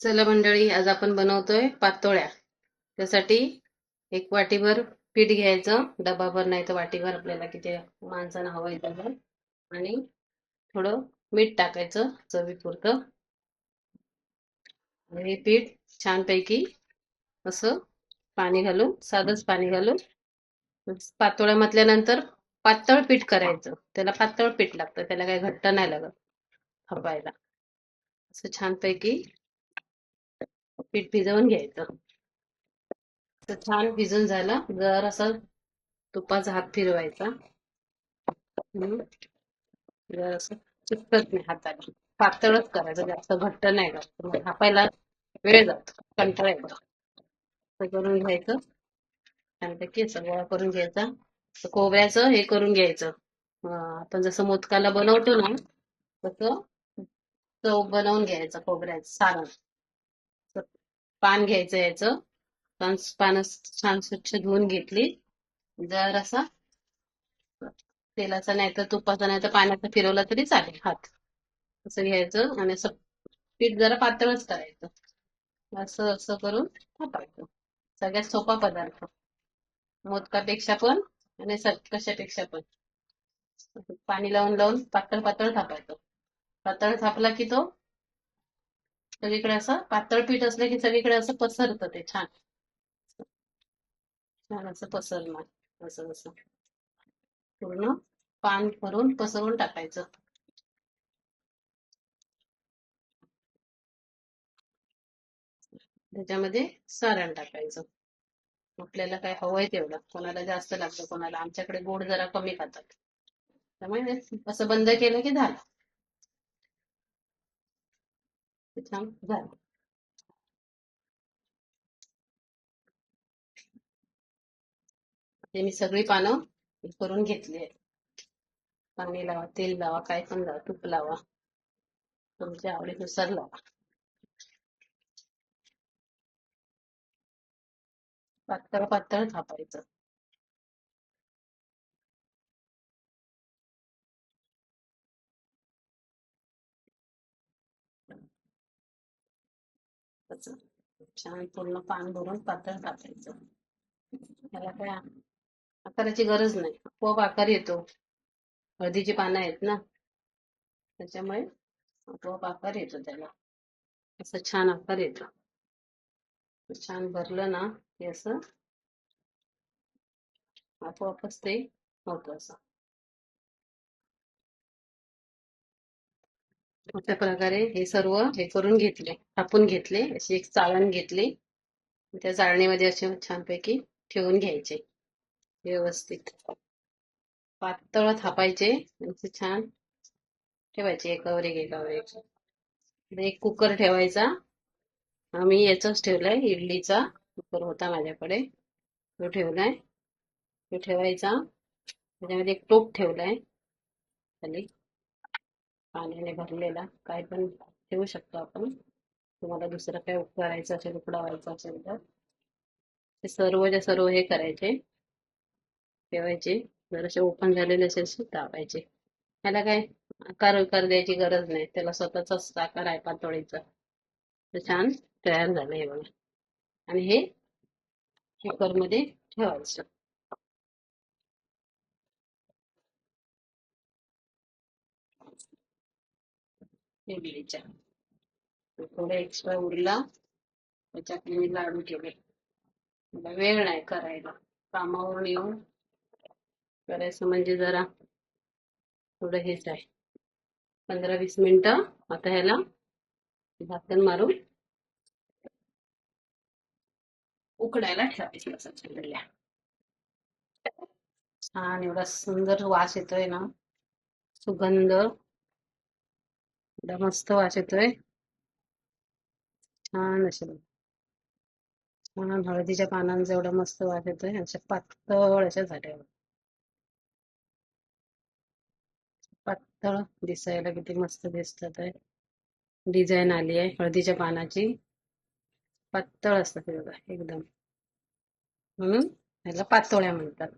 चला मंडळी, आज आपण बनवतोय पातोळ्या. त्यासाठी एक वाटीभर पीठ घ्यायचं, डबाभर नाही तर वाटीभर, आपल्याला किती माणसांना हवं आहे त्याचं. आणि थोडं मीठ टाकायचं चवीपुरतं. आणि हे पीठ छानपैकी असं पाणी घालून, साधंच पाणी घालून पातोळ्या म्हटल्यानंतर पातळ पीठ करायचं. त्याला पातळ पीठ लागतं, त्याला काही घट्ट नाही लागत थापायला. असं छानपैकी पीठ भिजवून घ्यायचं. तर छान भिजून झालं, जर असं तुपाचा हात फिरवायचा. हम्म. जर असं चिपकत नाही हाताला, पातळच करायचं, जास्त घट्ट नाही करायचं, मग थापायला वेळ जातो, कंटाळा येतो. असं करून घ्यायचं, छानपैकी असं गोळा करून घ्यायचा. तर खोबऱ्याचं हे करून घ्यायचं. आपण जसं मोदकाला बनवतो ना, तसं चव बनवून घ्यायचं खोबऱ्याचं सारण. तर पान घ्यायचं याचं, पानं छान स्वच्छ धुवून घेतली. जर असा तेलाचा नाही तर तुपाचा नाही तर पाण्याचा फिरवला तरी चालेल हात. असं घ्यायचं आणि असं पीठ जरा पातळच करायचं. असं असं करून थापायचं. सगळ्यात सोपा पदार्थ, मोदकापेक्षा पण आणि कशापेक्षा पण. पाणी लावून लावून पातळ पातळ थापायचं. पातळ थापला की तो सगळीकडे असं, पातळ पीठ असलं की सगळीकडे असं पसरतं ते छान. छान असं पसरणार, असं असं पूर्ण पान भरून पसरवून टाकायचं. त्याच्यामध्ये सारण टाकायचं. आपल्याला काय हवंय तेवढं, कोणाला जास्त लागतं, कोणाला, आमच्याकडे गोड जरा कमी खातात, त्यामुळे असं बंद केलं की झालं. ते छान झालं. ते मी सगळी पानं करून घेतली आहे. पाणी लावा, तेल लावा, काय पण लावा, तूप लावा, तुमच्या आवडीनुसार लावा. पातळ पातळ थापायचं. असं छान पूर्ण पान भरून पातळ थापायचं. त्याला काय आकाराची गरज नाही, आपोआप आकार येतो. हळदीची पानं आहेत ना, त्याच्यामुळे आपोआप आकार येतो त्याला. असं छान आकार येतो. छान भरलं ना की असं आपोआपच ते होतं असं. अशा प्रकारे हे सर्व हे करून घेतले, थापून घेतले, अशी एक चाळण घेतली. त्या चाळणीमध्ये असे छानपैकी ठेवून घ्यायचे व्यवस्थित. पातळ थापायचे, असे छान ठेवायचे एकावर एक एकावर एक. एक कुकर ठेवायचा. आम्ही याचाच ठेवलाय, इडलीचा कुकर होता माझ्याकडे, तो ठेवलाय. तो ठेवायचा. त्याच्यामध्ये एक टोप ठेवलाय खाली, पाण्याने भरलेला. काय पण ठेवू शकतो आपण, तुम्हाला दुसरं काय करायचं असेल, उकडावायचं असेल तर. ते सर्वच्या सर्व हे करायचे, ठेवायचे. जरासे ओपन झालेले असेल तर दाबायचे. त्याला काय आकार उकार द्यायची गरज नाही, त्याला स्वतःचाच आकार आहे पातोळीचा. तर छान तयार झालं हे बघा. आणि हे कुकरमध्ये ठेवायचं इडलीच्या. थोडा एक्स्ट्रा उरला, त्याच्यात मी लाडू केले. मला वेळ नाही करायला, कामावरून येऊन करायचं म्हणजे जरा थोडं हेच आहे. 15-20 मिनिटं आता ह्याला झाकण मारून उकडायला ठेवायचं. असं छान एवढा सुंदर वास येतोय ना, सुगंध, एवढा मस्त वास येतोय. छान असे छान हळदीच्या पानांचा एवढा मस्त वास येतोय. अशा पातळ अशा झाल्या, पातळ दिसायला किती मस्त दिसतात आहे. डिझाईन आली आहे हळदीच्या पानाची, पातळ असतात ते बघा एकदम, म्हणून ह्याला पातोळ्या म्हणतात.